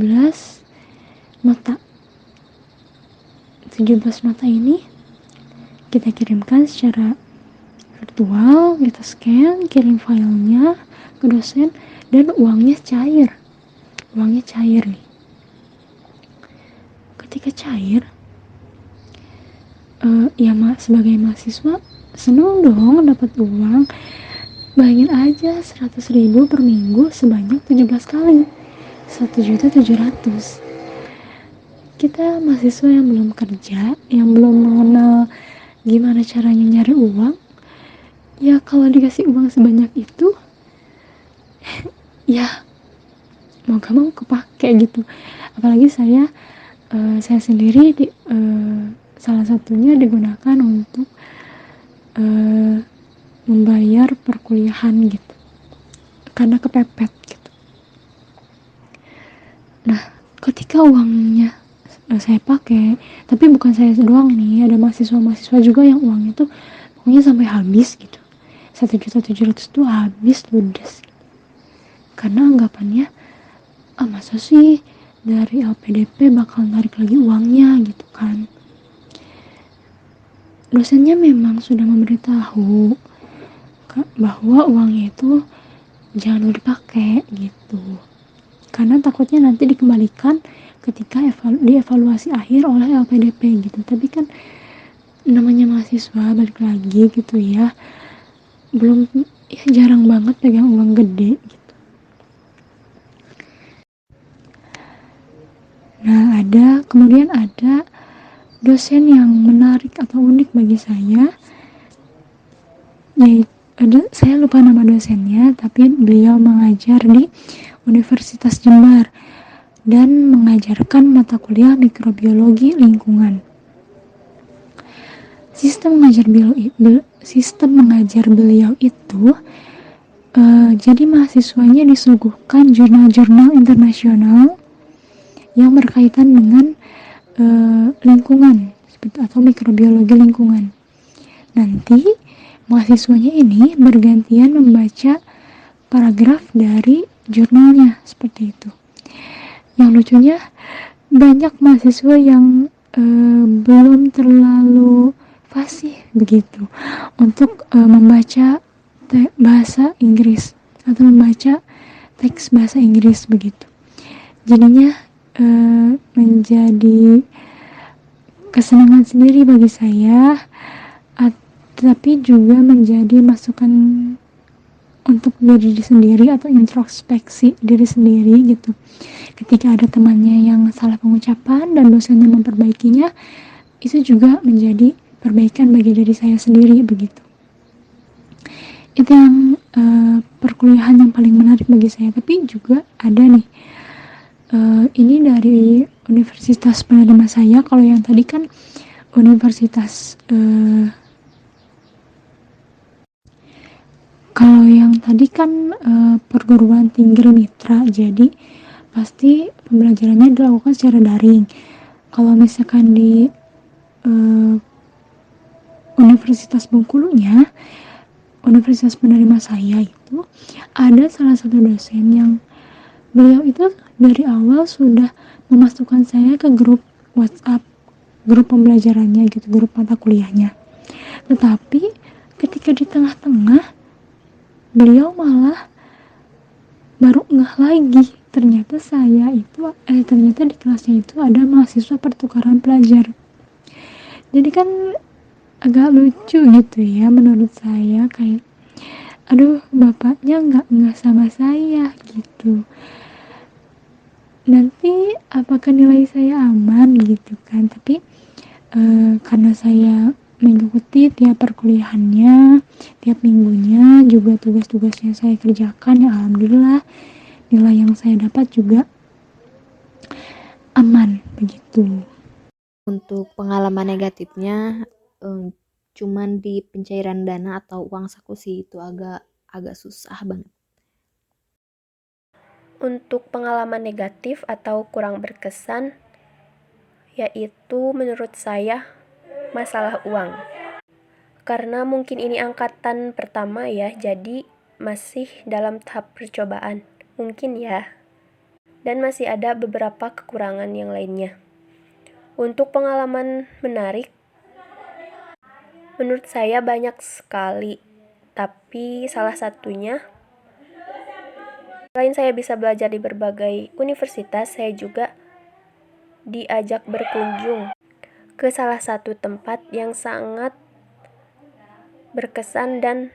nota. 17 nota ini kita kirimkan secara virtual, kita scan, kirim filenya ke dosen, dan uangnya cair nih. Ketika cair, ya sebagai mahasiswa seneng dong dapat uang. Bayangin aja 100.000 per minggu sebanyak 17 kali, 1.700.000. Kita mahasiswa yang belum kerja, yang belum mengenal gimana caranya nyari uang, ya kalau dikasih uang sebanyak itu ya mau gak mau kepake gitu. Apalagi saya sendiri salah satunya digunakan untuk membayar perkuliahan gitu, karena kepepet gitu. Nah, ketika uangnya saya pakai, tapi bukan saya doang nih, ada mahasiswa juga yang uangnya tuh pokoknya sampai habis gitu, 1.700.000 tuh habis ludes gitu. Karena anggapannya, masa sih dari LPDP bakal narik lagi uangnya gitu kan. Dosennya memang sudah memberitahu bahwa uangnya itu jangan dipakai gitu, karena takutnya nanti dikembalikan ketika dievaluasi akhir oleh LPDP gitu. Tapi kan namanya mahasiswa, balik lagi gitu ya, belum ya, jarang banget pegang uang gede gitu. Nah, kemudian ada dosen yang menarik atau unik bagi saya, yaitu saya lupa nama dosennya, tapi beliau mengajar di Universitas Jember dan mengajarkan mata kuliah mikrobiologi lingkungan. Sistem mengajar beliau itu jadi mahasiswanya disuguhkan jurnal-jurnal internasional yang berkaitan dengan lingkungan atau mikrobiologi lingkungan. Nanti mahasiswanya ini bergantian membaca paragraf dari jurnalnya seperti itu. Yang lucunya, banyak mahasiswa yang belum terlalu fasih begitu untuk membaca bahasa Inggris atau membaca teks bahasa Inggris begitu. Jadinya menjadi kesenangan sendiri bagi saya, tapi juga menjadi masukan untuk diri sendiri atau introspeksi diri sendiri gitu. Ketika ada temannya yang salah pengucapan dan dosennya memperbaikinya, itu juga menjadi perbaikan bagi diri saya sendiri begitu. Itu yang perkuliahan yang paling menarik bagi saya. Tapi juga ada nih, ini dari universitas penerima saya. Kalau yang tadi kan universitas perguruan tinggi mitra, jadi pasti pembelajarannya dilakukan secara daring. Kalau misalkan di Universitas Bengkulunya, universitas penerima saya itu, ada salah satu dosen yang beliau itu dari awal sudah memasukkan saya ke grup WhatsApp, grup pembelajarannya gitu, grup mata kuliahnya. Tetapi ketika di tengah-tengah, beliau malah baru ngeh lagi, ternyata di kelasnya itu ada mahasiswa pertukaran pelajar. Jadi kan agak lucu gitu ya menurut saya, kayak aduh, bapaknya nggak ngeh sama saya gitu. Nanti apakah nilai saya aman gitu kan. Tapi karena saya mengikuti tiap perkuliahannya, tiap minggunya juga tugas-tugasnya saya kerjakan, ya alhamdulillah nilai yang saya dapat juga aman begitu. Untuk pengalaman negatifnya, cuman di pencairan dana atau uang saku sih, itu agak susah banget. Untuk pengalaman negatif atau kurang berkesan, yaitu menurut saya masalah uang. Karena mungkin ini angkatan pertama ya, jadi masih dalam tahap percobaan. Mungkin ya. Dan masih ada beberapa kekurangan yang lainnya. Untuk pengalaman menarik, menurut saya banyak sekali. Tapi salah satunya, selain saya bisa belajar di berbagai universitas, saya juga diajak berkunjung ke salah satu tempat yang sangat berkesan dan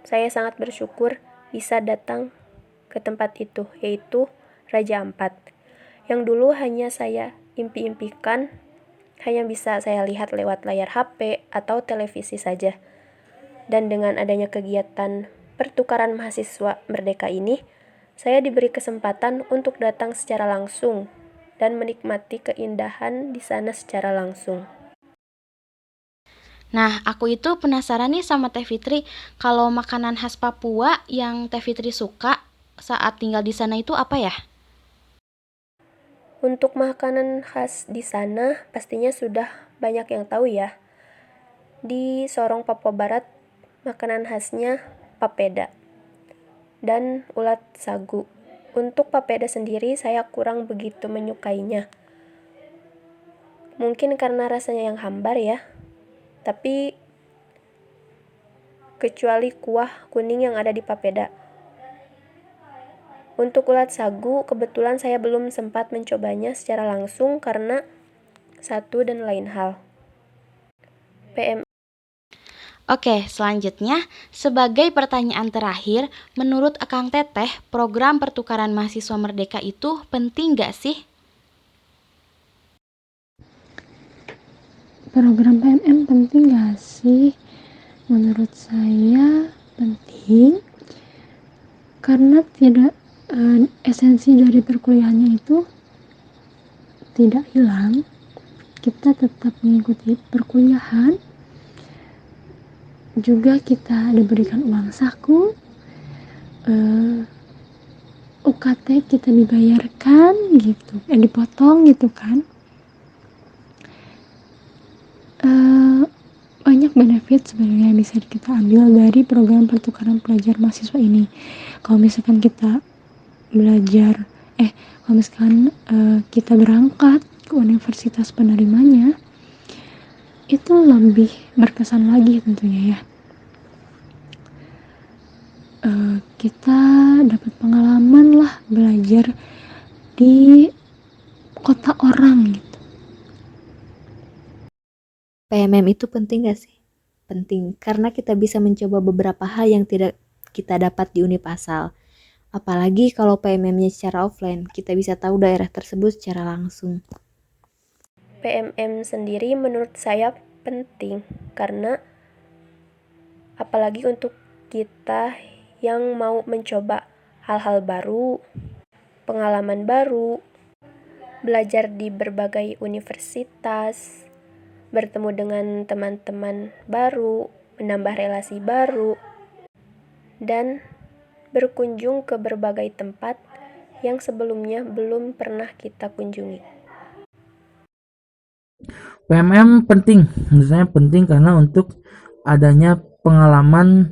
saya sangat bersyukur bisa datang ke tempat itu, yaitu Raja Ampat. Yang dulu hanya saya impi-impikan, hanya bisa saya lihat lewat layar HP atau televisi saja. Dan dengan adanya kegiatan pertukaran mahasiswa merdeka ini, saya diberi kesempatan untuk datang secara langsung dan menikmati keindahan di sana secara langsung. Nah, aku itu penasaran nih sama Teh Fitri, kalau makanan khas Papua yang Teh Fitri suka saat tinggal di sana itu apa ya? Untuk makanan khas di sana, pastinya sudah banyak yang tahu ya. Di Sorong, Papua Barat, makanan khasnya papeda dan ulat sagu. Untuk papeda sendiri, saya kurang begitu menyukainya. Mungkin karena rasanya yang hambar ya. Tapi kecuali kuah kuning yang ada di papeda. Untuk ulat sagu, kebetulan saya belum sempat mencobanya secara langsung karena satu dan lain hal. Oke, selanjutnya, sebagai pertanyaan terakhir, menurut Akang Teteh, program pertukaran mahasiswa merdeka itu penting gak sih? Program PMM penting gak sih? Menurut saya penting karena tidak esensi dari perkuliahannya itu tidak hilang. Kita tetap mengikuti perkuliahan, juga kita diberikan uang saku, UKT kita dibayarkan gitu, dipotong gitu kan. Banyak benefit sebenarnya yang bisa kita ambil dari program pertukaran pelajar mahasiswa ini. Kalau misalkan kita belajar, kalau misalkan kita berangkat ke universitas penerimanya, itu lebih berkesan lagi tentunya ya. Kita dapat pengalaman lah belajar di kota orang gitu. PMM itu penting gak sih? Penting, karena kita bisa mencoba beberapa hal yang tidak kita dapat di Unip asal. Apalagi kalau PMM-nya secara offline, kita bisa tahu daerah tersebut secara langsung. PMM sendiri menurut saya penting karena apalagi untuk kita yang mau mencoba hal-hal baru, pengalaman baru, belajar di berbagai universitas, bertemu dengan teman-teman baru, menambah relasi baru, dan berkunjung ke berbagai tempat yang sebelumnya belum pernah kita kunjungi. PMM penting, menurut saya penting karena untuk adanya pengalaman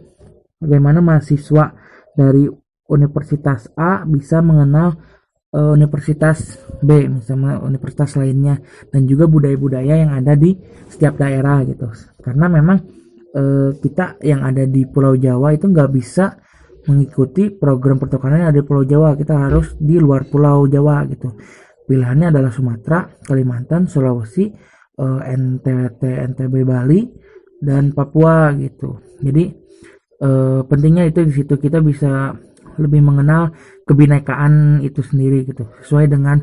bagaimana mahasiswa dari Universitas A bisa mengenal Universitas B, misalnya universitas lainnya, dan juga budaya-budaya yang ada di setiap daerah gitu. Karena memang kita yang ada di Pulau Jawa itu nggak bisa mengikuti program pertukaran yang ada di Pulau Jawa, kita harus di luar Pulau Jawa gitu. Pilihannya adalah Sumatera, Kalimantan, Sulawesi, NTT, NTB, Bali, dan Papua gitu. Jadi pentingnya itu di situ kita bisa lebih mengenal kebinekaan itu sendiri gitu, sesuai dengan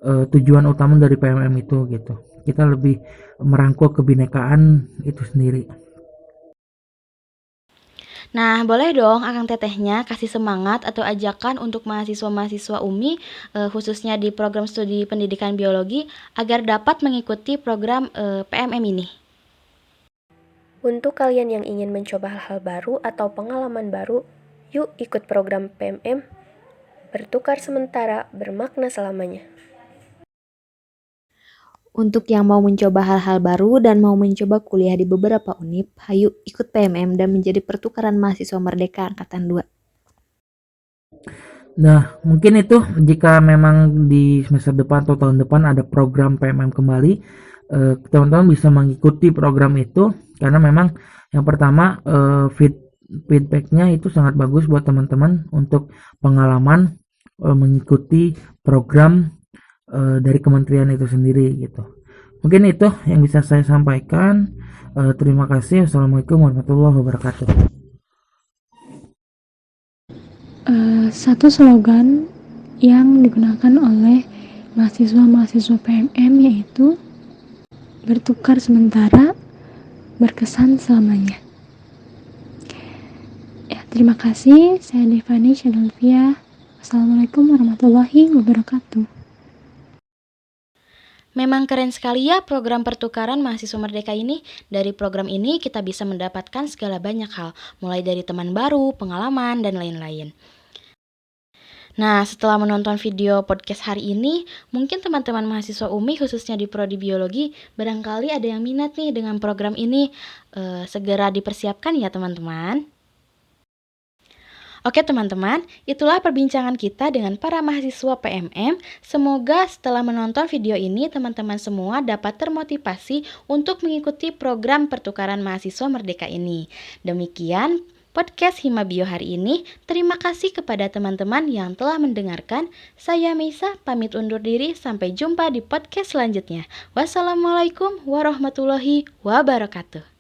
tujuan utama dari PMM itu gitu. Kita lebih merangkul kebinekaan itu sendiri. Nah, boleh dong Akang Tetehnya kasih semangat atau ajakan untuk mahasiswa-mahasiswa UMI, khususnya di program studi pendidikan biologi, agar dapat mengikuti program PMM ini. Untuk kalian yang ingin mencoba hal-hal baru atau pengalaman baru, yuk ikut program PMM. Bertukar sementara, bermakna selamanya. Untuk yang mau mencoba hal-hal baru dan mau mencoba kuliah di beberapa univ, hayu ikut PMM dan menjadi pertukaran mahasiswa merdeka angkatan 2. Nah, mungkin itu jika memang di semester depan atau tahun depan ada program PMM kembali, teman-teman bisa mengikuti program itu karena memang yang pertama feedbacknya itu sangat bagus buat teman-teman untuk pengalaman mengikuti program dari kementerian itu sendiri gitu. Mungkin itu yang bisa saya sampaikan. Terima kasih. Wassalamualaikum warahmatullahi wabarakatuh. Satu slogan yang digunakan oleh mahasiswa-mahasiswa PMM yaitu bertukar sementara, berkesan selamanya. Ya, terima kasih. Saya Devani Syadolvia. Assalamualaikum warahmatullahi wabarakatuh. Memang keren sekali ya program pertukaran mahasiswa merdeka ini. Dari program ini kita bisa mendapatkan segala banyak hal, mulai dari teman baru, pengalaman, dan lain-lain. Nah, setelah menonton video podcast hari ini, mungkin teman-teman mahasiswa UMI khususnya di Prodi Biologi barangkali ada yang minat nih dengan program ini. Segera dipersiapkan ya teman-teman. Oke teman-teman, itulah perbincangan kita dengan para mahasiswa PMM. Semoga setelah menonton video ini teman-teman semua dapat termotivasi untuk mengikuti program pertukaran mahasiswa merdeka ini. Demikian podcast Himabio hari ini. Terima kasih kepada teman-teman yang telah mendengarkan. Saya Meisa pamit undur diri, sampai jumpa di podcast selanjutnya. Wassalamualaikum warahmatullahi wabarakatuh.